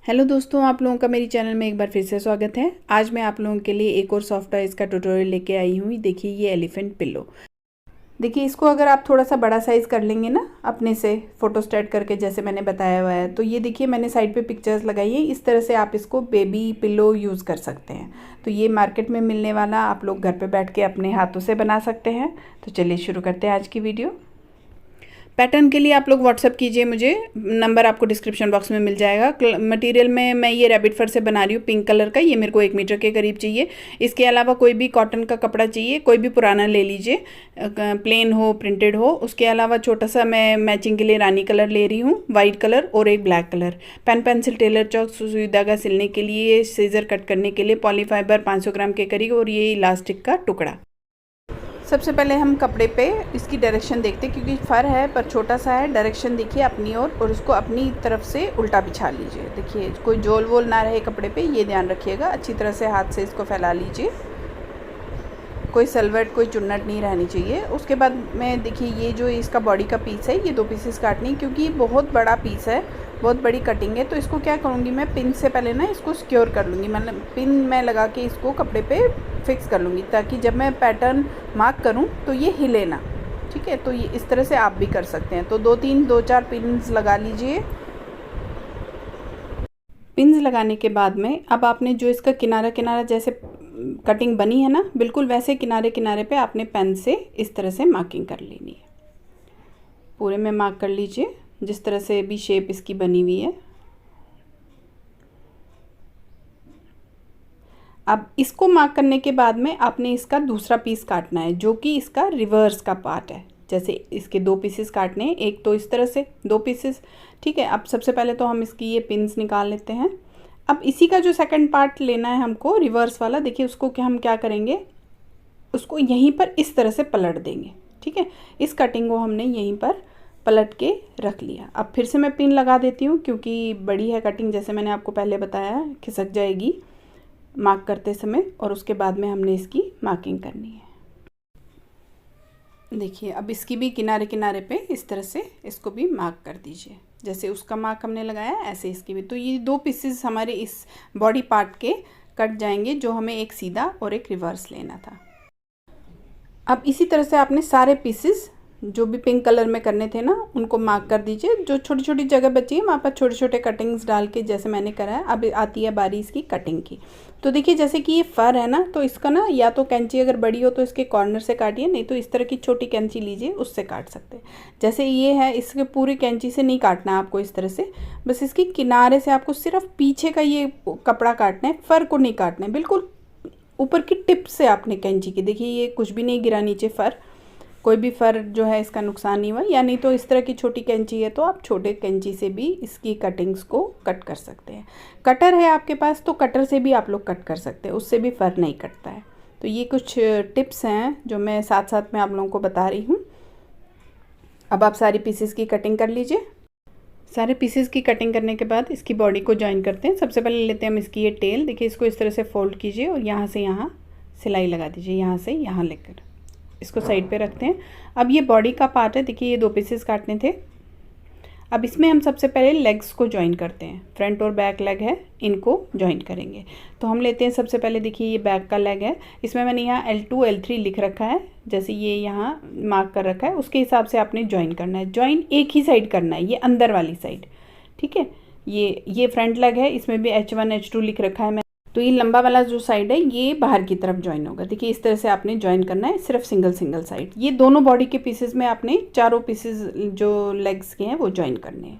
Hello दोस्तों, आप लोगों का मेरी चैनल में एक बार फिर से स्वागत है। आज मैं आप लोगों के लिए एक और सॉफ्ट टॉयज़ का ट्यूटोरियल लेके आई हूँ। देखिए ये एलिफेंट पिल्लो। देखिए इसको अगर आप थोड़ा सा बड़ा साइज़ कर लेंगे ना अपने से फ़ोटो स्टेट करके, जैसे मैंने बताया हुआ है, तो ये देखिए मैंने साइड पे पिक्चर्स लगाई है। इस तरह से आप इसको बेबी पिल्लो यूज़ कर सकते हैं। तो ये मार्केट में मिलने वाला आप लोग घर पर बैठ के अपने हाथों से बना सकते हैं। तो चलिए शुरू करते हैं आज की वीडियो। पैटर्न के लिए आप लोग व्हाट्सअप कीजिए मुझे, नंबर आपको डिस्क्रिप्शन बॉक्स में मिल जाएगा। मटेरियल में मैं ये रैबिट फर से बना रही हूँ, पिंक कलर का। ये मेरे को 1 मीटर के करीब चाहिए। इसके अलावा कोई भी कॉटन का कपड़ा चाहिए, कोई भी पुराना ले लीजिए, प्लेन हो प्रिंटेड हो। उसके अलावा छोटा सा मैं मैचिंग के लिए रानी कलर ले रही हूँ, वाइट कलर और एक black colour. Pen pencil, tailor chalk, सुई धागा सिलने के लिए, सीजर कट करने के लिए, पॉलीफाइबर 500 ग्राम के करीब और ये इलास्टिक का टुकड़ा। सबसे पहले हम कपड़े पे इसकी डायरेक्शन देखते हैं, क्योंकि फर है पर छोटा सा है। डायरेक्शन देखिए अपनी ओर और उसको अपनी तरफ से उल्टा बिछा लीजिए। देखिए कोई जोल वोल ना रहे कपड़े पे, ये ध्यान रखिएगा। अच्छी तरह से हाथ से इसको फैला लीजिए, कोई सलवट कोई चुन्नट नहीं रहनी चाहिए। उसके बाद में देखिए ये जो इसका बॉडी का पीस है, ये 2 पीसेस काटनी, क्योंकि ये बहुत बड़ा पीस है, बहुत बड़ी कटिंग है। तो इसको क्या करूँगी मैं, पिन से पहले ना इसको सिक्योर कर लूँगी। मतलब पिन मैं लगा के इसको कपड़े पे फिक्स कर लूँगी, ताकि जब मैं पैटर्न मार्क करूँ तो ये हिले ना। ठीक है, तो ये इस तरह से आप भी कर सकते हैं। तो 2-4 पिन्स लगा लीजिए। पिन्स लगाने के बाद में अब आपने जो इसका किनारा किनारा जैसे कटिंग बनी है ना, बिल्कुल वैसे किनारे किनारे पे आपने पेन से इस तरह से मार्किंग कर लेनी है। पूरे में मार्क कर लीजिए, जिस तरह से भी शेप इसकी बनी हुई है। अब इसको मार्क करने के बाद में आपने इसका दूसरा पीस काटना है, जो कि इसका रिवर्स का पार्ट है। जैसे इसके 2 पीसेस काटने हैं, एक तो इस तरह से 2 पीसेस। ठीक है, अब सबसे पहले तो हम इसकी ये पिन्स निकाल लेते हैं। अब इसी का जो सेकंड पार्ट लेना है हमको, रिवर्स वाला। देखिए उसको हम क्या करेंगे, उसको यहीं पर इस तरह से पलट देंगे। ठीक है, इस कटिंग को हमने यहीं पर पलट के रख लिया। अब फिर से मैं पिन लगा देती हूँ, क्योंकि बड़ी है कटिंग, जैसे मैंने आपको पहले बताया, खिसक जाएगी मार्क करते समय। और उसके बाद में हमने इसकी मार्किंग करनी है। देखिए अब इसकी भी किनारे किनारे पे इस तरह से इसको भी मार्क कर दीजिए। जैसे उसका मार्क हमने लगाया ऐसे इसकी भी। तो ये 2 पीसेस हमारे इस बॉडी पार्ट के कट जाएंगे, जो हमें एक सीधा और एक रिवर्स लेना था। अब इसी तरह से आपने सारे पीसेस जो भी पिंक कलर में करने थे ना, उनको मार्क कर दीजिए। जो छोटी छोटी जगह बची है वहाँ पर छोटे छोटे कटिंग्स डाल के, जैसे मैंने करा है। अब आती है बारी इसकी कटिंग की। तो देखिए जैसे कि ये फर है ना, तो इसका ना या तो कैंची अगर बड़ी हो तो इसके कॉर्नर से काटिए, नहीं तो इस तरह की छोटी कैंची लीजिए, उससे काट सकते हैं। जैसे ये है, इसके पूरी कैंची से नहीं काटना है आपको, इस तरह से बस इसकी किनारे से आपको सिर्फ पीछे का ये कपड़ा काटना है, फर को नहीं काटना है। बिल्कुल ऊपर की टिप से आपने कैंची की, देखिए ये कुछ भी नहीं गिरा नीचे फर, कोई भी फर जो है इसका नुकसान नहीं हुआ। या नहीं तो इस तरह की छोटी कैंची है तो आप छोटे कैंची से भी इसकी कटिंग्स को कट कर सकते हैं। कटर है आपके पास तो कटर से भी आप लोग कट कर सकते हैं, उससे भी फर नहीं कटता है। तो ये कुछ टिप्स हैं जो मैं साथ साथ में आप लोगों को बता रही हूँ। अब आप सारी पीसेस की कटिंग कर लीजिए। सारे पीसेस की कटिंग करने के बाद इसकी बॉडी को ज्वाइन करते हैं। सबसे पहले लेते हैं हम इसकी ये टेल। देखिए इसको इस तरह से फोल्ड कीजिए और यहाँ से यहाँ सिलाई लगा दीजिए, यहाँ से यहाँ लेकर इसको साइड पे रखते हैं। अब ये बॉडी का पार्ट है, देखिए ये 2 पीसेस काटने थे। अब इसमें हम सबसे पहले लेग्स को ज्वाइन करते हैं। फ्रंट और बैक लेग है, इनको ज्वाइन करेंगे। तो हम लेते हैं सबसे पहले, देखिए ये बैक का लेग है। इसमें मैंने यहाँ L2 L3 लिख रखा है, जैसे ये यहाँ मार्क कर रखा है, उसके हिसाब से आपने ज्वाइन करना है। ज्वाइन एक ही साइड करना है, ये अंदर वाली साइड। ठीक है, ये फ्रंट लेग है, इसमें भी H1 H2 लिख रखा है। तो ये लंबा वाला जो साइड है ये बाहर की तरफ ज्वाइन होगा। देखिए इस तरह से आपने ज्वाइन करना है, सिर्फ सिंगल साइड। ये दोनों बॉडी के पीसेस में आपने चारों पीसेस जो लेग्स के हैं वो ज्वाइन करने हैं।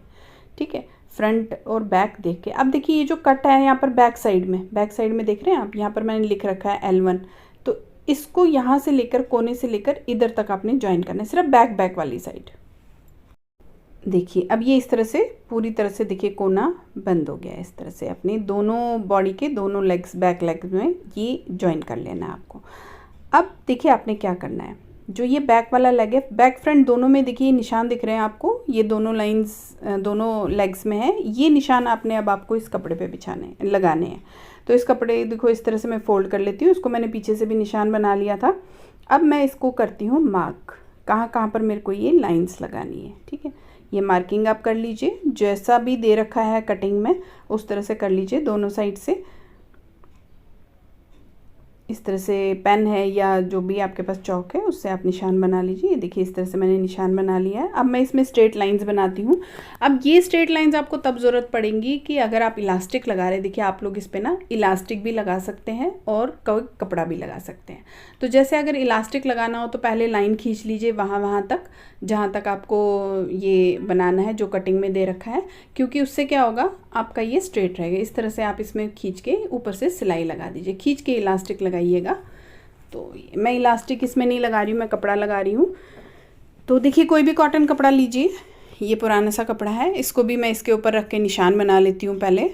ठीक है, फ्रंट और बैक देख के। अब देखिए ये जो कट है यहाँ पर बैक साइड में देख रहे हैं आप, यहाँ पर मैंने लिख रखा है L1। तो इसको यहाँ से लेकर कोने से लेकर इधर तक आपने ज्वाइन करना है, सिर्फ बैक वाली साइड। देखिए अब ये इस तरह से पूरी तरह से देखिए कोना बंद हो गया है। इस तरह से अपने दोनों बॉडी के दोनों लेग्स, बैक लेग्स में ये ज्वाइन कर लेना है आपको। अब देखिए आपने क्या करना है, जो ये बैक वाला लेग है, बैक फ्रंट दोनों में देखिए निशान दिख रहे हैं आपको, ये दोनों लाइंस दोनों लेग्स में है। ये निशान आपने अब आपको इस कपड़े पे लगाने हैं। तो इस कपड़े देखो इस तरह से मैं फोल्ड कर लेती हूँ, इसको मैंने पीछे से भी निशान बना लिया था। अब मैं इसको करती हूँ मार्क, कहाँ कहाँ पर मेरे को ये लाइन्स लगानी है। ठीक है, ये मार्किंग आप कर लीजिए, जैसा भी दे रखा है कटिंग में उस तरह से कर लीजिए दोनों साइड से। इस तरह से पेन है या जो भी आपके पास चौक है उससे आप निशान बना लीजिए। ये देखिए इस तरह से मैंने निशान बना लिया है। अब मैं इसमें स्ट्रेट लाइंस बनाती हूँ। अब ये स्ट्रेट लाइंस आपको तब ज़रूरत पड़ेंगी कि अगर आप इलास्टिक लगा रहे, देखिए आप लोग इस पर ना इलास्टिक भी लगा सकते हैं और कोई कपड़ा भी लगा सकते हैं। तो जैसे अगर इलास्टिक लगाना हो तो पहले लाइन खींच लीजिए वहाँ तक जहाँ तक आपको ये बनाना है जो कटिंग में दे रखा है, क्योंकि उससे क्या होगा आपका ये स्ट्रेट रहेगा। इस तरह से आप इसमें खींच के ऊपर से सिलाई लगा दीजिए, खींच के इलास्टिक लगाइएगा। तो मैं इलास्टिक इसमें नहीं लगा रही हूँ, मैं कपड़ा लगा रही हूँ। तो देखिए कोई भी कॉटन कपड़ा लीजिए, ये पुराना सा कपड़ा है, इसको भी मैं इसके ऊपर रख के निशान बना लेती हूँ। पहले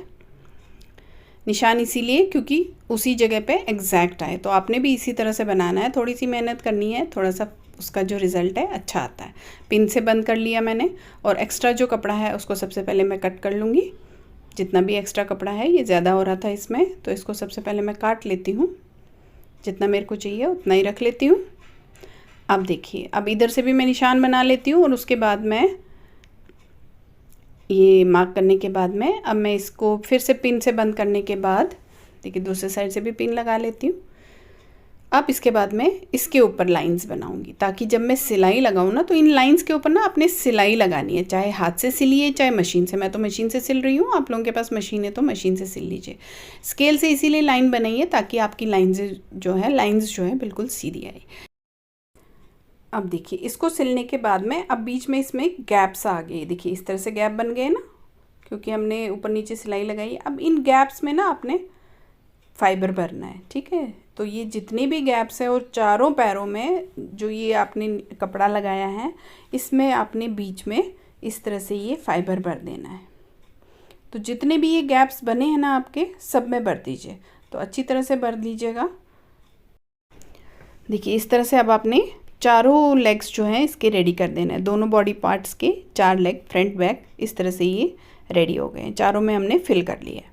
निशान इसीलिए क्योंकि उसी जगह पे एग्जैक्ट आए, तो आपने भी इसी तरह से बनाना है। थोड़ी सी मेहनत करनी है, थोड़ा सा उसका जो रिज़ल्ट है अच्छा आता है। पिन से बंद कर लिया मैंने, और एक्स्ट्रा जो कपड़ा है उसको सबसे पहले मैं कट कर लूँगी। जितना भी एक्स्ट्रा कपड़ा है, ये ज़्यादा हो रहा था इसमें, तो इसको सबसे पहले मैं काट लेती हूँ। जितना मेरे को चाहिए उतना ही रख लेती हूँ। अब देखिए, अब इधर से भी मैं निशान बना लेती हूँ, और उसके बाद मैं ये मार्क करने के बाद में अब मैं इसको फिर से पिन से बंद करने के बाद देखिए दूसरे साइड से भी पिन लगा लेती हूँ। अब इसके बाद मैं इसके ऊपर लाइंस बनाऊंगी, ताकि जब मैं सिलाई लगाऊँ ना तो इन लाइंस के ऊपर ना आपने सिलाई लगानी है, चाहे हाथ से सिलिए चाहे मशीन से। मैं तो मशीन से सिल रही हूँ, आप लोगों के पास मशीन है तो मशीन से सिल लीजिए। स्केल से इसीलिए लाइन बनाइए ताकि आपकी लाइंस जो है बिल्कुल सीधी आए। अब देखिए इसको सिलने के बाद में अब बीच में इसमें गैप्स आ गए, देखिए इस तरह से गैप बन गए ना, क्योंकि हमने ऊपर नीचे सिलाई लगाई। अब इन गैप्स में ना आपने फाइबर भरना है, ठीक है। तो ये जितने भी गैप्स हैं और चारों पैरों में जो ये आपने कपड़ा लगाया है, इसमें आपने बीच में इस तरह से ये फाइबर भर देना है। तो जितने भी ये गैप्स बने हैं ना आपके, सब में भर दीजिए। तो अच्छी तरह से भर दीजिएगा। देखिए इस तरह से अब आपने चारों लेग्स जो हैं इसके रेडी कर देना है। दोनों बॉडी पार्ट्स के 4 लेग फ्रंट बैक इस तरह से ये रेडी हो गए हैं। चारों में हमने फिल कर लिया है।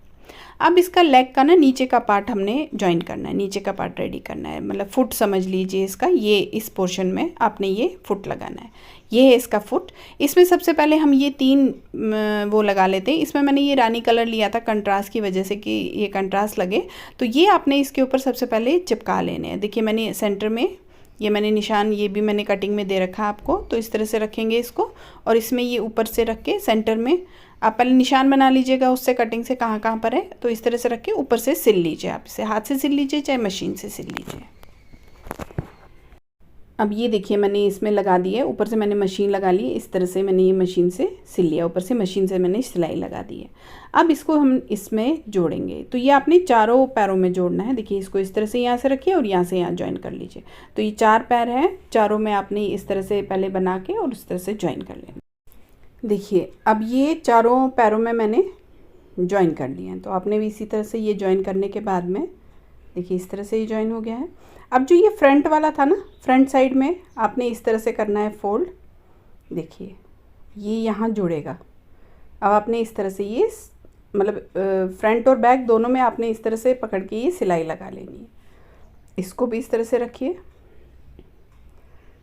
अब इसका लेग का ना नीचे का पार्ट हमने ज्वाइन करना है, नीचे का पार्ट रेडी करना है, मतलब फुट समझ लीजिए इसका। ये इस पोर्शन में आपने ये फुट लगाना है, ये है इसका फुट। इसमें सबसे पहले हम ये 3 वो लगा लेते हैं। इसमें मैंने ये रानी कलर लिया था कंट्रास्ट की वजह से कि ये कंट्रास्ट लगे, तो ये आपने इसके ऊपर सबसे पहले चिपका लेने हैं। देखिए मैंने सेंटर में ये मैंने निशान, ये भी मैंने कटिंग में दे रखा है आपको, तो इस तरह से रखेंगे इसको, और इसमें ये ऊपर से रख के सेंटर में आप पहले निशान बना लीजिएगा उससे कटिंग से कहाँ कहाँ पर है। तो इस तरह से रख के ऊपर से सिल लीजिए, आप इसे हाथ से सिल लीजिए चाहे मशीन से सिल लीजिए। अब ये देखिए मैंने इसमें लगा दी है, ऊपर से मैंने मशीन लगा ली, इस तरह से मैंने ये मशीन से सिल लिया, ऊपर से मशीन से मैंने सिलाई लगा दी है। अब इसको हम इसमें जोड़ेंगे, तो ये आपने चारों पैरों में जोड़ना है। देखिए इसको इस तरह से यहाँ से रखिए और यहाँ से यहाँ ज्वाइन कर लीजिए। तो ये 4 पैर हैं, चारों में आपने इस तरह से पहले बना के और इस तरह से ज्वाइन कर लेना। देखिए अब ये चारों पैरों में मैंने ज्वाइन कर लिए हैं, तो आपने भी इसी तरह से ये ज्वाइन करने के बाद में देखिए इस तरह से ये ज्वाइन हो गया है। अब जो ये फ्रंट वाला था ना, फ्रंट साइड में आपने इस तरह से करना है फोल्ड। देखिए ये यहाँ जुड़ेगा। अब आपने इस तरह से ये मतलब फ्रंट और बैक दोनों में आपने इस तरह से पकड़ के ये सिलाई लगा लेनी है। इसको भी इस तरह से रखिए,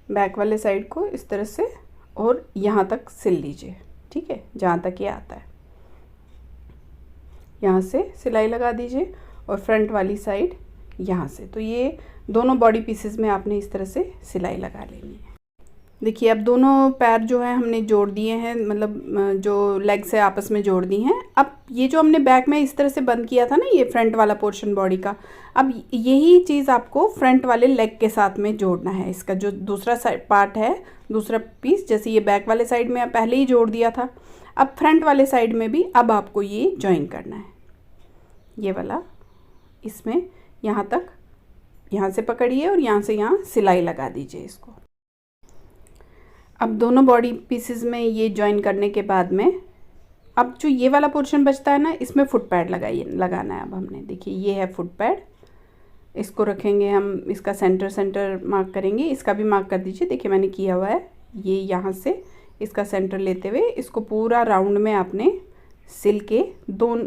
बैक वाले साइड को इस तरह से, और यहाँ तक सिल लीजिए, ठीक है, जहाँ तक ये आता है यहाँ से सिलाई लगा दीजिए, और फ्रंट वाली साइड यहाँ से। तो ये दोनों बॉडी पीसेस में आपने इस तरह से सिलाई लगा लेनी है। देखिए अब दोनों पैर जो है हमने जोड़ दिए हैं, मतलब जो लेग से आपस में जोड़ दी हैं। अब ये जो हमने बैक में इस तरह से बंद किया था ना, ये फ्रंट वाला पोर्शन बॉडी का, अब यही चीज़ आपको फ्रंट वाले लेग के साथ में जोड़ना है। इसका जो दूसरा साइड पार्ट है, दूसरा पीस, जैसे ये बैक वाले साइड में पहले ही जोड़ दिया था, अब फ्रंट वाले साइड में भी अब आपको ये ज्वाइन करना है। ये वाला इसमें यहाँ तक, यहाँ से पकड़िए और यहाँ से यहाँ सिलाई लगा दीजिए इसको। अब दोनों बॉडी पीसेस में ये ज्वाइन करने के बाद में अब जो ये वाला पोर्शन बचता है ना, इसमें फुट पैड लगाना है। अब हमने देखिए ये है फुट पैड, इसको रखेंगे हम, इसका सेंटर मार्क करेंगे, इसका भी मार्क कर दीजिए। देखिए मैंने किया हुआ है, ये यहाँ से इसका सेंटर लेते हुए इसको पूरा राउंड में आपने सिल के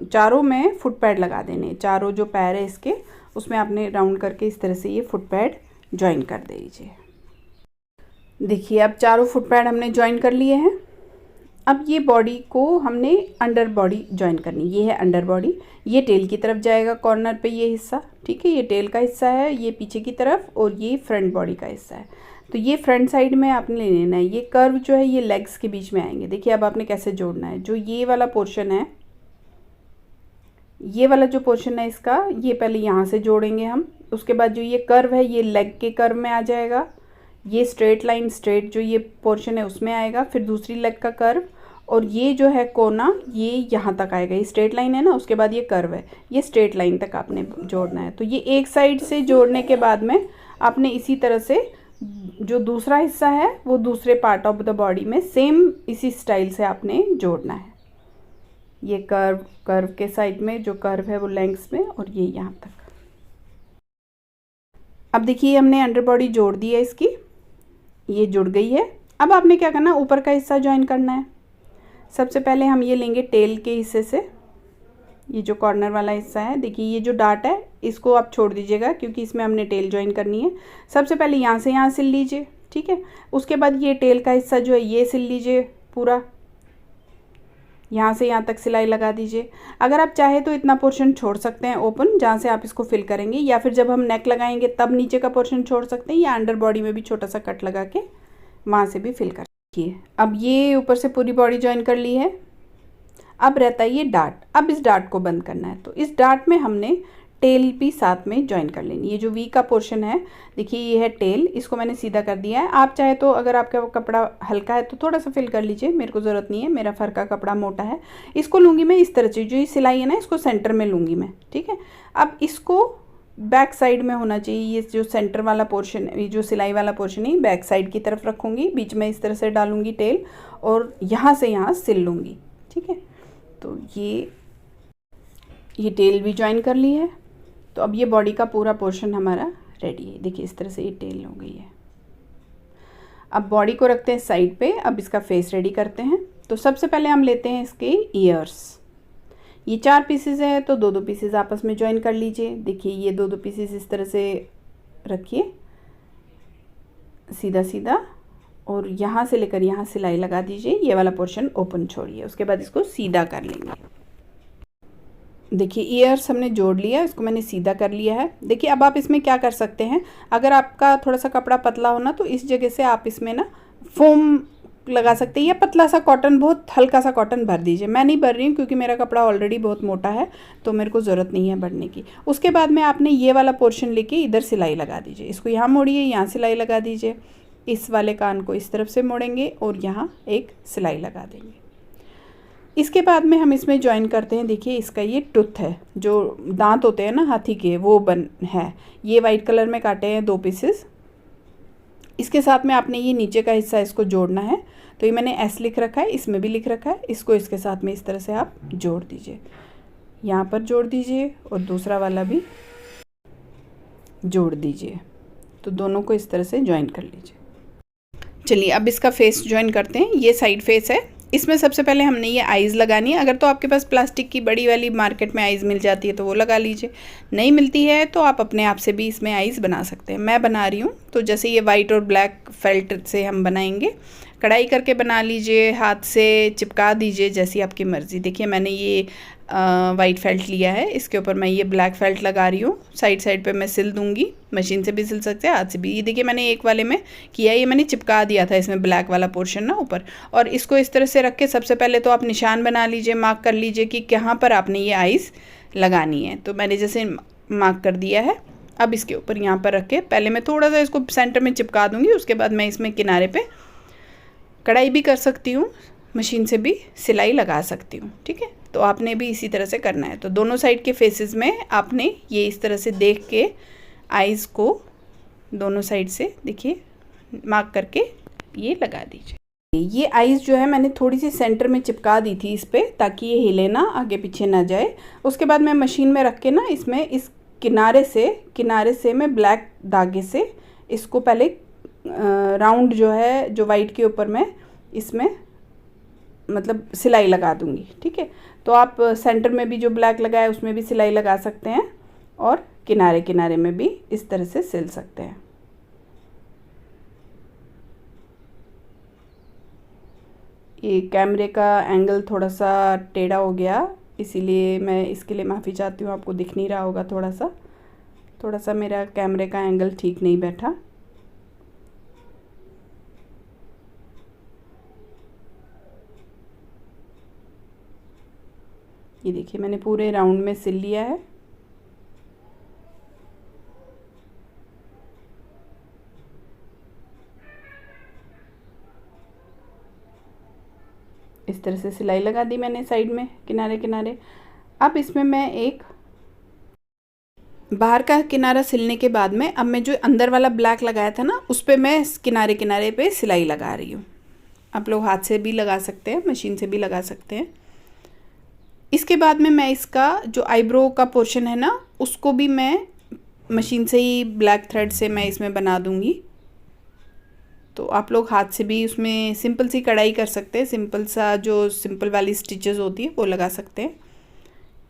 चारों में फुट पैड लगा देने। चारों जो पैर है इसके, उसमें आपने राउंड करके इस तरह से ये फुट पैड ज्वाइन कर दीजिए। देखिए अब चारों फुट पैड हमने ज्वाइन कर लिए हैं। अब ये बॉडी को हमने अंडर बॉडी ज्वाइन करनी। ये है अंडर बॉडी, ये टेल की तरफ जाएगा कॉर्नर पे ये हिस्सा, ठीक है। ये टेल का हिस्सा है, ये पीछे की तरफ, और ये फ्रंट बॉडी का हिस्सा है। तो ये फ्रंट साइड में आपने ले लेना है। ये कर्व जो है ये लेग्स के बीच में आएंगे। देखिए अब आपने कैसे जोड़ना है। जो ये वाला पोर्शन है, ये वाला जो पोर्शन है इसका, ये पहले यहाँ से जोड़ेंगे हम। उसके बाद जो ये कर्व है ये लेग के कर्व में आ जाएगा। ये स्ट्रेट लाइन, स्ट्रेट जो ये पोर्शन है उसमें आएगा। फिर दूसरी लेग का कर्व, और ये जो है कोना ये यहाँ तक आएगा। ये स्ट्रेट लाइन है ना, उसके बाद ये कर्व है, ये स्ट्रेट लाइन तक आपने जोड़ना है। तो ये एक साइड से जोड़ने के बाद में आपने इसी तरह से जो दूसरा हिस्सा है वो दूसरे पार्ट ऑफ द बॉडी में सेम इसी स्टाइल से आपने जोड़ना है। ये कर्व के साइड में जो कर्व है वो लेंथ्स में, और ये यहाँ तक। अब देखिए हमने अंडर बॉडी जोड़ दी है इसकी, ये जुड़ गई है। अब आपने क्या करना, ऊपर का हिस्सा ज्वाइन करना है। सबसे पहले हम ये लेंगे टेल के हिस्से से, ये जो कॉर्नर वाला हिस्सा है। देखिए ये जो डार्ट है इसको आप छोड़ दीजिएगा, क्योंकि इसमें हमने टेल ज्वाइन करनी है। सबसे पहले यहाँ से यहाँ सिल लीजिए, ठीक है। उसके बाद ये टेल का हिस्सा जो है ये सिल लीजिए पूरा, यहाँ से यहाँ तक सिलाई लगा दीजिए। अगर आप चाहे तो इतना पोर्शन छोड़ सकते हैं ओपन, जहाँ से आप इसको फिल करेंगे, या फिर जब हम नेक लगाएंगे तब नीचे का पोर्शन छोड़ सकते हैं, या अंडर बॉडी में भी छोटा सा कट लगा के वहाँ से भी फिल कर रखिए। अब ये ऊपर से पूरी बॉडी ज्वाइन कर ली है। अब रहता है ये डार्ट। अब इस डार्ट को बंद करना है। तो इस डार्ट में हमने टेल भी साथ में ज्वाइन कर लेनी। ये जो वी का पोर्शन है, देखिए ये है टेल, इसको मैंने सीधा कर दिया है। आप चाहे तो अगर आपका कपड़ा हल्का है तो थोड़ा सा फिल कर लीजिए, मेरे को ज़रूरत नहीं है, मेरा फर का कपड़ा मोटा है। इसको लूँगी मैं इस तरह से, जो ये सिलाई है ना इसको सेंटर में लूँगी मैं, ठीक है। अब इसको बैक साइड में होना चाहिए। ये जो सेंटर वाला पोर्शन, ये जो सिलाई वाला पोर्शन है बैक साइड की तरफ रखूँगी, बीच में इस तरह से डालूँगी टेल, और यहाँ से यहाँ सिल लूँगी, ठीक है। तो ये टेल भी ज्वाइन कर ली है। तो अब ये बॉडी का पूरा पोर्शन हमारा रेडी है। देखिए इस तरह से ये टेल हो गई है। अब बॉडी को रखते हैं साइड पे। अब इसका फेस रेडी करते हैं। तो सबसे पहले हम लेते हैं इसके ईयर्स। ये 4 पीसेस है, तो 2-2 पीसेस आपस में ज्वाइन कर लीजिए। देखिए ये 2-2 पीसेस इस तरह से रखिए सीधा सीधा, और यहाँ से लेकर यहाँ सिलाई लगा दीजिए। ये वाला पोर्शन ओपन छोड़िए, उसके बाद इसको सीधा कर लेंगे। देखिए ईयर्स हमने जोड़ लिया, इसको मैंने सीधा कर लिया है। देखिए अब आप इसमें क्या कर सकते हैं, अगर आपका थोड़ा सा कपड़ा पतला हो ना, तो इस जगह से आप इसमें ना फोम लगा सकते हैं, या पतला सा कॉटन, बहुत हल्का सा कॉटन भर दीजिए। मैं नहीं भर रही हूँ क्योंकि मेरा कपड़ा ऑलरेडी बहुत मोटा है, तो मेरे को ज़रूरत नहीं है भरने की। उसके बाद में आपने ये वाला पोर्शन लेके इधर सिलाई लगा दीजिए। इसको यहाँ मोड़िए, यहाँ सिलाई लगा दीजिए। इस वाले कान को इस तरफ से मोड़ेंगे और यहाँ एक सिलाई लगा देंगे। इसके बाद में हम इसमें ज्वाइन करते हैं। देखिए इसका ये टूथ है, जो दांत होते हैं ना हाथी के, वो बन है। ये वाइट कलर में काटे हैं 2 पीसेस। इसके साथ में आपने ये नीचे का हिस्सा इसको जोड़ना है। तो ये मैंने एस लिख रखा है, इसमें भी लिख रखा है। इसको इसके साथ में इस तरह से आप जोड़ दीजिए, यहाँ पर जोड़ दीजिए, और दूसरा वाला भी जोड़ दीजिए। तो दोनों को इस तरह से ज्वाइन कर लीजिए। चलिए अब इसका फेस ज्वाइन करते हैं। ये साइड फेस है। इसमें सबसे पहले हमने ये आइज़ लगानी है। अगर तो आपके पास प्लास्टिक की बड़ी वाली मार्केट में आइज़ मिल जाती है तो वो लगा लीजिए, नहीं मिलती है तो आप अपने आप से भी इसमें आइज़ बना सकते हैं। मैं बना रही हूँ। तो जैसे ये वाइट और ब्लैक फेल्ट से हम बनाएंगे, कढ़ाई करके बना लीजिए, हाथ से चिपका दीजिए, जैसी आपकी मर्ज़ी। देखिए मैंने ये वाइट फेल्ट लिया है, इसके ऊपर मैं ये ब्लैक फेल्ट लगा रही हूँ। साइड साइड पे मैं सिल दूँगी, मशीन से भी सिल सकते हैं, हाथ से भी। ये देखिए मैंने एक वाले में किया, ये मैंने चिपका दिया था इसमें ब्लैक वाला पोर्शन ना ऊपर। और इसको इस तरह से रख के सबसे पहले तो आप निशान बना लीजिए, मार्क कर लीजिए कि कहाँ पर आपने ये आइज़ लगानी है। तो मैंने जैसे मार्क कर दिया है। अब इसके ऊपर यहाँ पर रख के पहले मैं थोड़ा सा इसको सेंटर में चिपका दूँगी। उसके बाद मैं इसमें किनारे पर कढ़ाई भी कर सकती हूँ, मशीन से भी सिलाई लगा सकती हूँ, ठीक है। तो आपने भी इसी तरह से करना है। तो दोनों साइड के फेसेस में आपने ये इस तरह से देख के आइज़ को दोनों साइड से देखिए मार्क करके ये लगा दीजिए। ये आइज़ जो है मैंने थोड़ी सी सेंटर में चिपका दी थी इस पर, ताकि ये हिले ना, आगे पीछे ना जाए। उसके बाद मैं मशीन में रख के ना इसमें इस किनारे से मैं ब्लैक धागे से इसको पहले राउंड जो है, जो वाइट के ऊपर मैं इसमें मतलब सिलाई लगा दूंगी, ठीक है। तो आप सेंटर में भी जो ब्लैक लगा है उसमें भी सिलाई लगा सकते हैं, और किनारे किनारे में भी इस तरह से सिल सकते हैं। ये कैमरे का एंगल थोड़ा सा टेढ़ा हो गया, इसीलिए मैं इसके लिए माफ़ी चाहती हूँ। आपको दिख नहीं रहा होगा, थोड़ा सा मेरा कैमरे का एंगल ठीक नहीं बैठा। ये देखिए मैंने पूरे राउंड में सिल लिया है। इस तरह से सिलाई लगा दी मैंने साइड में किनारे किनारे। अब इसमें मैं एक बाहर का किनारा सिलने के बाद में अब मैं जो अंदर वाला ब्लैक लगाया था ना, उस पर मैं किनारे किनारे पे सिलाई लगा रही हूँ। आप लोग हाथ से भी लगा सकते हैं, मशीन से भी लगा सकते हैं। इसके बाद में मैं इसका जो आईब्रो का पोर्शन है ना, उसको भी मैं मशीन से ही ब्लैक थ्रेड से मैं इसमें बना दूँगी। तो आप लोग हाथ से भी उसमें सिंपल सी कढ़ाई कर सकते हैं, सिंपल सा जो सिंपल वाली स्टिचेस होती है वो लगा सकते हैं।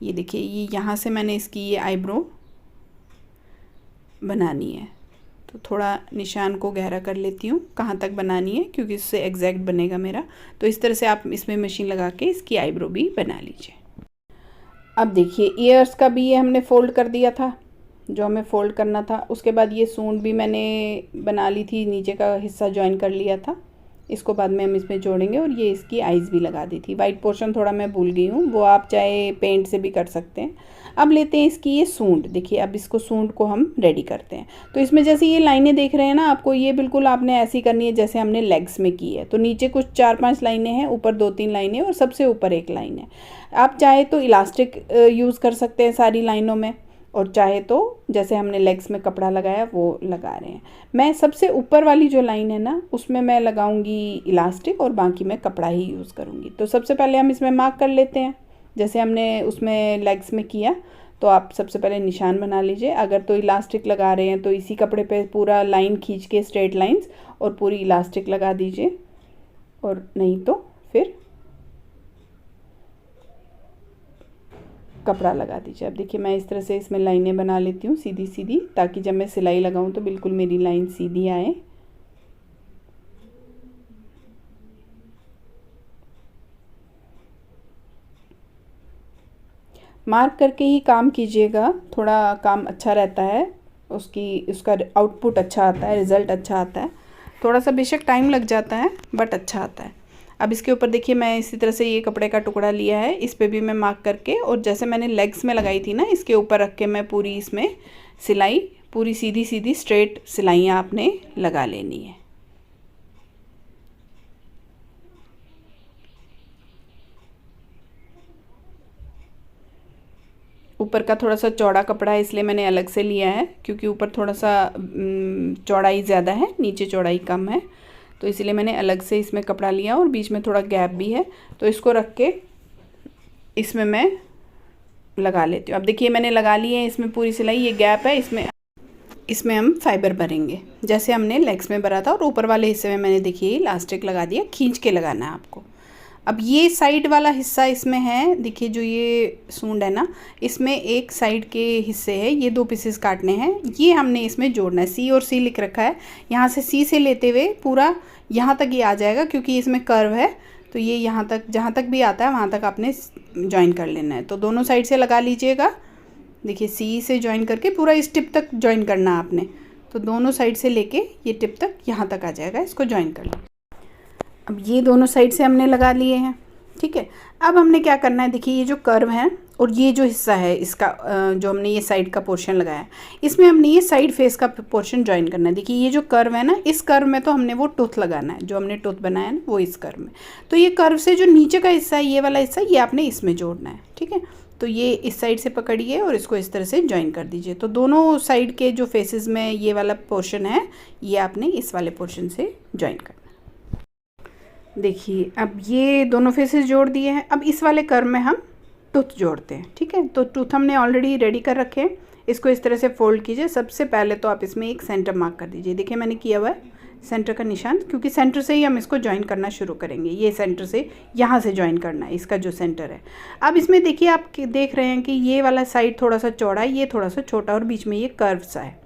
ये देखिए, ये यहाँ से मैंने इसकी ये आईब्रो बनानी है, तो थोड़ा निशान को गहरा कर लेती हूँ कहाँ तक बनानी है, क्योंकि इससे एग्जैक्ट बनेगा मेरा। तो इस तरह से आप इसमें मशीन लगा के इसकी आईब्रो भी बना लीजिए। अब देखिए ईयर्स का भी ये हमने फ़ोल्ड कर दिया था, जो हमें फ़ोल्ड करना था। उसके बाद ये सूंड भी मैंने बना ली थी, नीचे का हिस्सा जॉइन कर लिया था। इसको बाद में हम इसमें जोड़ेंगे। और ये इसकी आइज़ भी लगा दी थी। वाइट पोर्शन थोड़ा मैं भूल गई हूँ, वो आप चाहे पेंट से भी कर सकते हैं। अब लेते हैं इसकी ये सूंड। देखिए अब इसको सूंड को हम रेडी करते हैं। तो इसमें जैसे ये लाइनें देख रहे हैं ना आपको, ये बिल्कुल आपने ऐसी करनी है जैसे हमने लेग्स में की है। तो नीचे कुछ 4-5 लाइनें हैं, ऊपर 2-3 लाइनें और सबसे ऊपर एक लाइन है। आप चाहे तो इलास्टिक यूज़ कर सकते हैं सारी लाइनों में, और चाहे तो जैसे हमने लेग्स में कपड़ा लगाया वो लगा रहे हैं। मैं सबसे ऊपर वाली जो लाइन है ना, उसमें मैं लगाऊंगी इलास्टिक और बाकी मैं कपड़ा ही यूज़ करूंगी। तो सबसे पहले हम इसमें मार्क कर लेते हैं, जैसे हमने उसमें लेग्स में किया। तो आप सबसे पहले निशान बना लीजिए। अगर तो इलास्टिक लगा रहे हैं तो इसी कपड़े पे पूरा लाइन खींच के स्ट्रेट लाइंस और पूरी इलास्टिक लगा दीजिए, और नहीं तो फिर कपड़ा लगा दीजिए। अब देखिए मैं इस तरह से इसमें लाइनें बना लेती हूँ सीधी सीधी, ताकि जब मैं सिलाई लगाऊँ तो बिल्कुल मेरी लाइन सीधी आए। मार्क करके ही काम कीजिएगा, थोड़ा काम अच्छा रहता है, उसका आउटपुट अच्छा आता है, रिज़ल्ट अच्छा आता है। थोड़ा सा बेशक टाइम लग जाता है बट अच्छा आता है। अब इसके ऊपर देखिए मैं इसी तरह से ये कपड़े का टुकड़ा लिया है, इस पे भी मैं मार्क करके, और जैसे मैंने लेग्स में लगाई थी ना, इसके ऊपर रख के मैं पूरी इसमें सिलाई पूरी सीधी सीधी स्ट्रेट सिलाइयाँ आपने लगा लेनी है। ऊपर का थोड़ा सा चौड़ा कपड़ा है, इसलिए मैंने अलग से लिया है, क्योंकि ऊपर थोड़ा सा चौड़ाई ज़्यादा है, नीचे चौड़ाई कम है। तो इसलिए मैंने अलग से इसमें कपड़ा लिया, और बीच में थोड़ा गैप भी है। तो इसको रख के इसमें मैं लगा लेती हूँ। अब देखिए मैंने लगा ली है इसमें पूरी सिलाई, ये गैप है, इसमें हम फाइबर भरेंगे जैसे हमने लेग्स में भरा था। और ऊपर वाले हिस्से में मैंने देखिए इलास्टिक लगा दिया, खींच के लगाना है आपको। अब ये साइड वाला हिस्सा इसमें है, देखिए जो ये सूंड है ना, इसमें एक साइड के हिस्से है, ये 2 पीसेस काटने हैं, ये हमने इसमें जोड़ना है। सी और सी लिख रखा है, यहाँ से सी से लेते हुए पूरा यहाँ तक ये आ जाएगा, क्योंकि इसमें कर्व है। तो ये यहाँ तक, जहाँ तक भी आता है वहाँ तक आपने ज्वाइन कर लेना है। तो दोनों साइड से लगा लीजिएगा। देखिए सी से ज्वाइन करके पूरा इस टिप तक ज्वाइन करना है आपने। तो दोनों साइड से लेके ये टिप तक यहाँ तक आ जाएगा, इसको ज्वाइन कर लो। अब ये दोनों साइड से हमने लगा लिए हैं, ठीक है। अब हमने क्या करना है, देखिए ये जो कर्व है और ये जो हिस्सा है इसका, जो हमने ये साइड का पोर्शन लगाया, इसमें हमने ये साइड फेस का पोर्शन ज्वाइन करना है। देखिए ये जो कर्व है ना, इस कर्व में तो हमने वो टूथ लगाना है, जो हमने टूथ बनाया है ना वो इस कर्व में। तो ये कर्व से जो नीचे का हिस्सा है, ये वाला हिस्सा, ये आपने इसमें जोड़ना है, ठीक है। तो ये इस साइड से पकड़िए और इसको इस तरह से ज्वाइन कर दीजिए। तो दोनों साइड के जो फेसेस में ये वाला पोर्शन है, ये आपने इस वाले पोर्शन से ज्वाइन करना। देखिए अब ये दोनों फेसेस जोड़ दिए हैं। अब इस वाले कर्व में हम टूथ जोड़ते हैं, ठीक है। तो टूथ हमने ऑलरेडी रेडी कर रखे हैं। इसको इस तरह से फोल्ड कीजिए। सबसे पहले तो आप इसमें एक सेंटर मार्क कर दीजिए। देखिए मैंने किया हुआ है सेंटर का निशान, क्योंकि सेंटर से ही हम इसको ज्वाइन करना शुरू करेंगे। ये सेंटर से यहाँ से ज्वाइन करना है, इसका जो सेंटर है। अब इसमें देखिए आप देख रहे हैं कि ये वाला साइड थोड़ा सा चौड़ा है, ये थोड़ा सा छोटा, और बीच में ये कर्व सा है।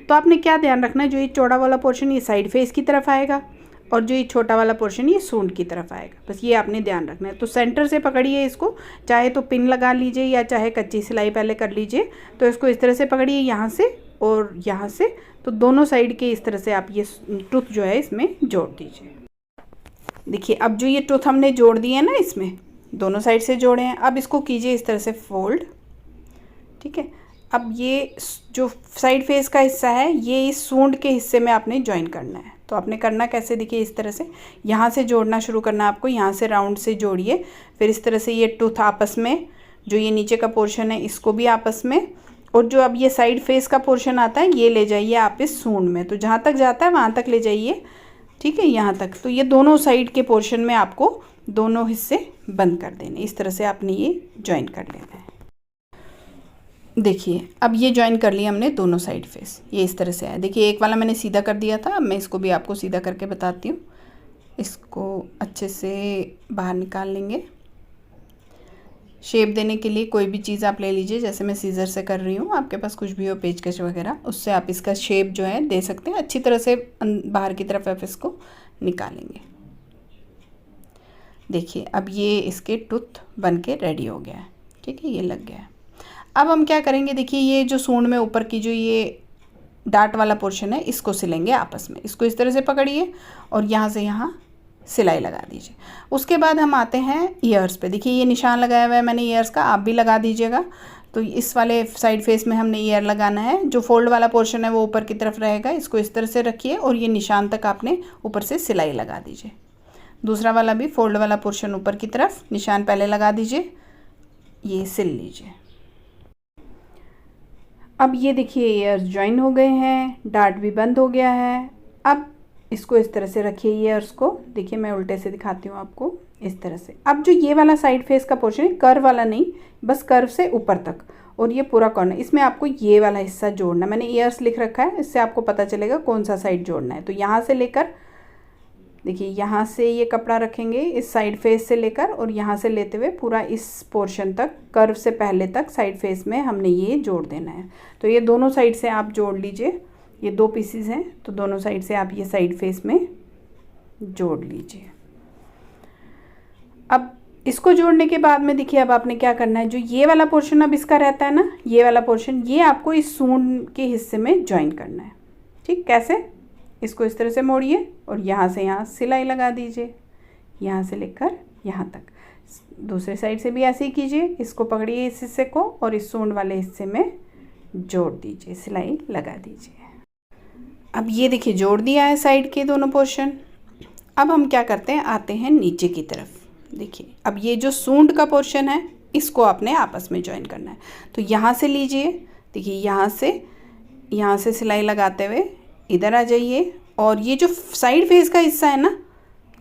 तो आपने क्या ध्यान रखना है, जो ये चौड़ा वाला पोर्शन ये साइड फेस की तरफ आएगा, और जो ये छोटा वाला पोर्शन ये सूंड की तरफ आएगा। बस ये आपने ध्यान रखना है। तो सेंटर से पकड़िए इसको, चाहे तो पिन लगा लीजिए या चाहे कच्ची सिलाई पहले कर लीजिए। तो इसको इस तरह से पकड़िए यहाँ से और यहाँ से, तो दोनों साइड के इस तरह से आप ये टूथ जो है इसमें जोड़ दीजिए। देखिए अब जो ये टूथ हमने जोड़ दिए हैं ना, इसमें दोनों साइड से जोड़े हैं। अब इसको कीजिए इस तरह से फोल्ड, ठीक है। अब ये जो साइड फेस का हिस्सा है ये इस सूंड के हिस्से में आपने ज्वाइन करना है। तो आपने करना कैसे, देखिए इस तरह से यहाँ से जोड़ना शुरू करना है आपको, यहाँ से राउंड से जोड़िए, फिर इस तरह से ये टूथ आपस में, जो ये नीचे का पोर्शन है इसको भी आपस में, और जो अब ये साइड फेस का पोर्शन आता है ये ले जाइए आप इस सूंड में। तो जहाँ तक जाता है वहाँ तक ले जाइए, ठीक है, यहाँ तक। तो ये दोनों साइड के पोर्शन में आपको दोनों हिस्से बंद कर देने, इस तरह से आपने ये ज्वाइन कर लेना है। देखिए अब ये ज्वाइन कर लिया हमने दोनों साइड फेस, ये इस तरह से है। देखिए एक वाला मैंने सीधा कर दिया था, अब मैं इसको भी आपको सीधा करके बताती हूँ। इसको अच्छे से बाहर निकाल लेंगे। शेप देने के लिए कोई भी चीज़ आप ले लीजिए, जैसे मैं सीज़र से कर रही हूँ, आपके पास कुछ भी हो, पेचकश वगैरह, उससे आप इसका शेप जो है दे सकते हैं। अच्छी तरह से बाहर की तरफ आप इसको निकालेंगे। देखिए अब ये इसके टूथ बन के रेडी हो गया है, ठीक है, ये लग गया है। अब हम क्या करेंगे, देखिए ये जो सूंड में ऊपर की जो ये डार्ट वाला पोर्शन है इसको सिलेंगे आपस में। इसको इस तरह से पकड़िए और यहाँ से यहाँ सिलाई लगा दीजिए। उसके बाद हम आते हैं ईयर्स पे। देखिए ये निशान लगाया हुआ है मैंने ईयर्स का, आप भी लगा दीजिएगा। तो इस वाले साइड फेस में हमने ईयर लगाना है। जो फोल्ड वाला पोर्शन है वो ऊपर की तरफ रहेगा, इसको इस तरह से रखिए और ये निशान तक आपने ऊपर से सिलाई लगा दीजिए। दूसरा वाला भी फोल्ड वाला पोर्शन ऊपर की तरफ, निशान पहले लगा दीजिए, ये सिल लीजिए। अब ये देखिए ईयर्स ज्वाइन हो गए हैं, डार्ट भी बंद हो गया है। अब इसको इस तरह से रखिए ईयर्स को, देखिए मैं उल्टे से दिखाती हूँ आपको, इस तरह से। अब जो ये वाला साइड फेस का पोर्शन है, कर्व वाला नहीं, बस कर्व से ऊपर तक, और ये पूरा कॉर्नर, इसमें आपको ये वाला हिस्सा जोड़ना। मैंने ईयर्स लिख रखा है, इससे आपको पता चलेगा कौन सा साइड जोड़ना है। तो यहाँ से लेकर, देखिए यहाँ से ये कपड़ा रखेंगे इस साइड फेस से लेकर, और यहाँ से लेते हुए पूरा इस पोर्शन तक, कर्व से पहले तक साइड फेस में हमने ये जोड़ देना है। तो ये दोनों साइड से आप जोड़ लीजिए। ये दो पीसीज हैं तो दोनों साइड से आप ये साइड फेस में जोड़ लीजिए। अब इसको जोड़ने के बाद में देखिए अब आपने क्या करना है, जो ये वाला पोर्शन अब इसका रहता है ना, ये वाला पोर्शन, ये आपको इस सूंड के हिस्से में ज्वाइन करना है। ठीक, कैसे, इसको इस तरह से मोड़िए और यहाँ से यहाँ सिलाई लगा दीजिए, यहाँ से लेकर यहाँ तक। दूसरे साइड से भी ऐसे ही कीजिए, इसको पकड़िए इस हिस्से को और इस सूंड वाले हिस्से में जोड़ दीजिए, सिलाई लगा दीजिए। अब ये देखिए जोड़ दिया है साइड के दोनों पोर्शन। अब हम क्या करते हैं, आते हैं नीचे की तरफ। देखिए अब ये जो सूंड का पोर्शन है इसको आपने आपस में ज्वाइन करना है। तो यहाँ से लीजिए, देखिए यहाँ से सिलाई लगाते हुए इधर आ जाइए, और ये जो साइड फेस का हिस्सा है ना,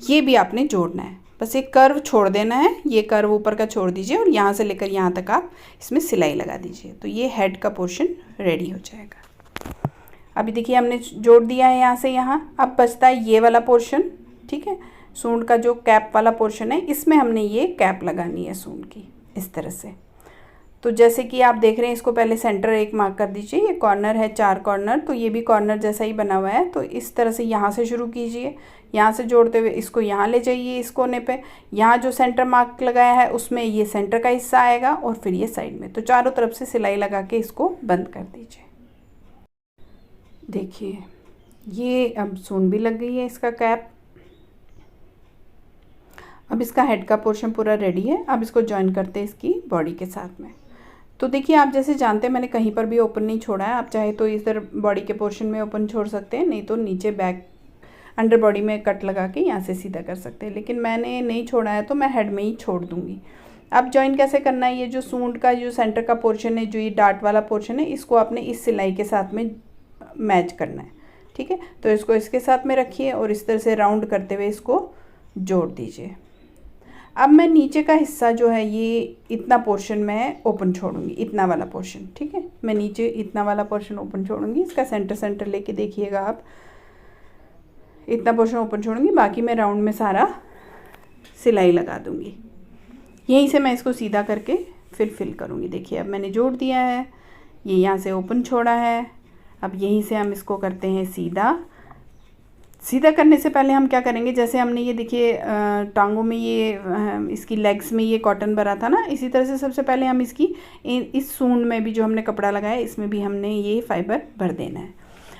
ये भी आपने जोड़ना है। बस एक कर्व छोड़ देना है, ये कर्व ऊपर का छोड़ दीजिए और यहाँ से लेकर यहाँ तक आप इसमें सिलाई लगा दीजिए। तो ये हेड का पोर्शन रेडी हो जाएगा। अभी देखिए हमने जोड़ दिया है यहाँ से यहाँ। अब बचता है ये वाला पोर्शन, ठीक है, सूंड का जो कैप वाला पोर्शन है, इसमें हमने ये कैप लगानी है सूंड की, इस तरह से। तो जैसे कि आप देख रहे हैं, इसको पहले सेंटर एक मार्क कर दीजिए। ये कॉर्नर है 4 कॉर्नर, तो ये भी कॉर्नर जैसा ही बना हुआ है। तो इस तरह से यहाँ से शुरू कीजिए, यहाँ से जोड़ते हुए इसको यहाँ ले जाइए इस कोने पे। यहाँ जो सेंटर मार्क लगाया है उसमें ये सेंटर का हिस्सा आएगा और फिर ये साइड में। तो चारों तरफ से सिलाई लगा के इसको बंद कर दीजिए। देखिए ये अब सूंड भी लग गई है, इसका कैप। अब इसका हेड का पोर्शन पूरा रेडी है। अब इसको ज्वाइन करते हैं इसकी बॉडी के साथ में। तो देखिए आप जैसे जानते हैं मैंने कहीं पर भी ओपन नहीं छोड़ा है। आप चाहे तो इधर बॉडी के पोर्शन में ओपन छोड़ सकते हैं, नहीं तो नीचे बैक अंडर बॉडी में कट लगा के यहाँ से सीधा कर सकते हैं। लेकिन मैंने नहीं छोड़ा है तो मैं हेड में ही छोड़ दूँगी। अब ज्वाइन कैसे करना है, ये जो सूंड का जो सेंटर का पोर्शन है, जो ये डार्ट वाला पोर्शन है, इसको आपने इस सिलाई के साथ में मैच करना है। ठीक है, तो इसको इसके साथ में रखिए और इस तरह से राउंड करते हुए इसको जोड़ दीजिए। अब मैं नीचे का हिस्सा जो है ये इतना पोर्शन मैं ओपन छोड़ूंगी, इतना वाला पोर्शन। ठीक है, मैं नीचे इतना वाला पोर्शन ओपन छोड़ूंगी। इसका सेंटर लेके देखिएगा आप, इतना पोर्शन ओपन छोड़ूंगी, बाकी मैं राउंड में सारा सिलाई लगा दूंगी। यहीं से मैं इसको सीधा करके फिर फिल करूंगी। देखिए अब मैंने जोड़ दिया है, ये यहाँ से ओपन छोड़ा है। अब यहीं से हम इसको करते हैं सीधा, सीधा करने से पहले हम क्या करेंगे, जैसे हमने ये देखिए टांगों में ये इसकी लेग्स में ये कॉटन भरा था ना, इसी तरह से सबसे पहले हम इसकी इस सूंड में भी जो हमने कपड़ा लगाया इसमें भी हमने ये फाइबर भर देना है।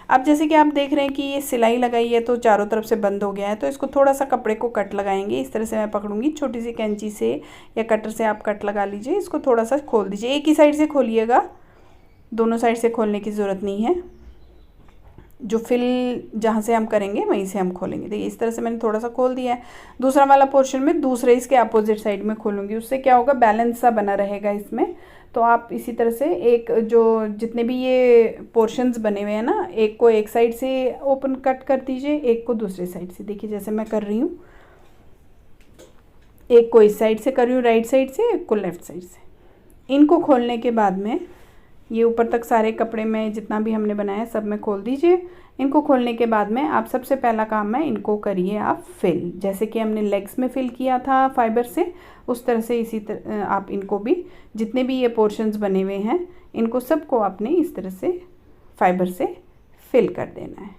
अब जैसे कि आप देख रहे हैं कि ये सिलाई लगाई है तो चारों तरफ से बंद हो गया है, तो इसको थोड़ा सा कपड़े को कट लगाएंगे। इस तरह से मैं पकड़ूंगी, छोटी सी कैंची से या कटर से आप कट लगा लीजिए। इसको थोड़ा सा खोल दीजिए, एक ही साइड से खोलिएगा, दोनों साइड से खोलने की ज़रूरत नहीं है। जो फिल जहाँ से हम करेंगे वहीं से हम खोलेंगे। देखिए इस तरह से मैंने थोड़ा सा खोल दिया है। दूसरा वाला पोर्शन में दूसरे इसके अपोजिट साइड में खोलूँगी, उससे क्या होगा, बैलेंस सा बना रहेगा इसमें। तो आप इसी तरह से एक जो जितने भी ये पोर्शंस बने हुए हैं ना, एक को एक साइड से ओपन कट कर दीजिए, एक को दूसरे साइड से। देखिए जैसे मैं कर रही हूँ, एक को इस साइड से कर रही हूँ राइट साइड से, एक को लेफ़्ट साइड से। इनको खोलने के बाद में ये ऊपर तक सारे कपड़े में जितना भी हमने बनाया सब में खोल दीजिए। इनको खोलने के बाद में आप सबसे पहला काम है, इनको करिए आप फिल, जैसे कि हमने लेग्स में फिल किया था फाइबर से, उस तरह से इसी तरह आप इनको भी, जितने भी ये पोर्शंस बने हुए हैं इनको सबको आपने इस तरह से फाइबर से फिल कर देना है।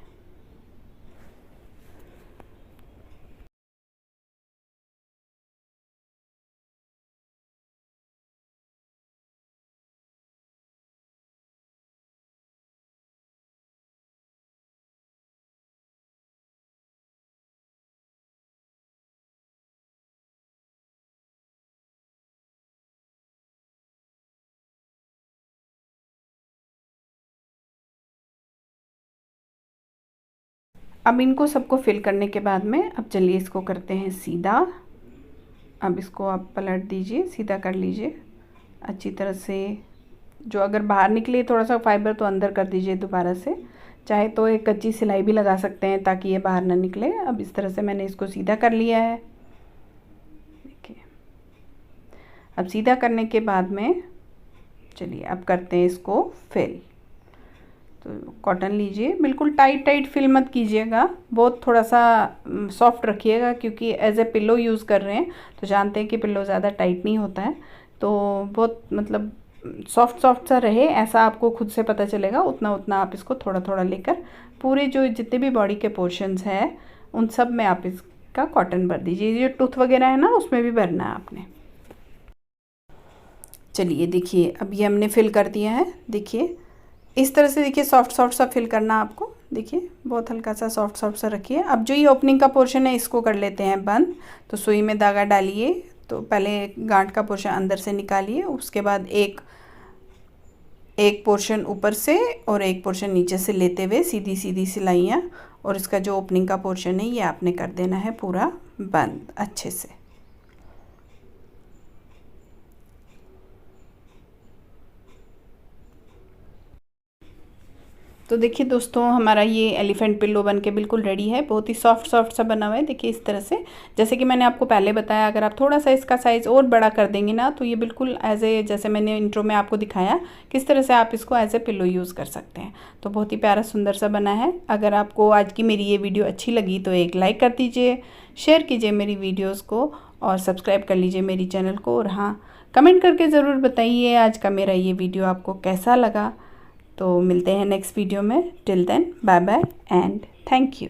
अब इनको सबको फिल करने के बाद में अब चलिए इसको करते हैं सीधा। अब इसको आप पलट दीजिए, सीधा कर लीजिए अच्छी तरह से। जो अगर बाहर निकले थोड़ा सा फाइबर तो अंदर कर दीजिए दोबारा से, चाहे तो एक कच्ची सिलाई भी लगा सकते हैं ताकि ये बाहर ना निकले। अब इस तरह से मैंने इसको सीधा कर लिया है। देखिए अब सीधा करने के बाद में चलिए अब करते हैं इसको फिल। तो कॉटन लीजिए, बिल्कुल टाइट टाइट फिल मत कीजिएगा, बहुत थोड़ा सा सॉफ्ट रखिएगा, क्योंकि एज ए पिल्लो यूज़ कर रहे हैं तो जानते हैं कि पिल्लो ज़्यादा टाइट नहीं होता है। तो बहुत मतलब सॉफ्ट सॉफ्ट सा रहे, ऐसा आपको खुद से पता चलेगा। उतना उतना आप इसको थोड़ा थोड़ा लेकर पूरे जो जितने भी बॉडी के पोर्शंस हैं उन सब में आप इसका कॉटन भर दीजिए। ये जो टूथ वगैरह है ना उसमें भी भरना है आपने। चलिए देखिए अब ये हमने फिल कर दिया है। देखिए इस तरह से, देखिए सॉफ्ट सॉफ्ट सा फिल करना आपको। देखिए बहुत हल्का सा सॉफ्ट सॉफ्ट सा रखिए। अब जो ये ओपनिंग का पोर्शन है इसको कर लेते हैं बंद। तो सुई में धागा डालिए, तो पहले गांठ का पोर्शन अंदर से निकालिए, उसके बाद एक पोर्शन ऊपर से और एक पोर्शन नीचे से लेते हुए सीधी सीधी सिलाइयाँ, और इसका जो ओपनिंग का पोर्शन है ये आपने कर देना है पूरा बंद अच्छे से। तो देखिए दोस्तों हमारा ये एलिफेंट पिल्लो बन के बिल्कुल रेडी है। बहुत ही सॉफ्ट सॉफ्ट सा बना हुआ है। देखिए इस तरह से, जैसे कि मैंने आपको पहले बताया, अगर आप थोड़ा सा इसका साइज़ और बड़ा कर देंगे ना तो ये बिल्कुल एज ए, जैसे मैंने इंट्रो में आपको दिखाया किस तरह से आप इसको एज ए पिल्लो यूज़ कर सकते हैं। तो बहुत ही प्यारा सुंदर सा बना है। अगर आपको आज की मेरी ये वीडियो अच्छी लगी तो एक लाइक कर दीजिए, शेयर कीजिए मेरी वीडियोज़ को और सब्सक्राइब कर लीजिए मेरी चैनल को। और हाँ, कमेंट करके ज़रूर बताइए आज का मेरा ये वीडियो आपको कैसा लगा। तो मिलते हैं नेक्स्ट वीडियो में। Till then bye bye and thank you.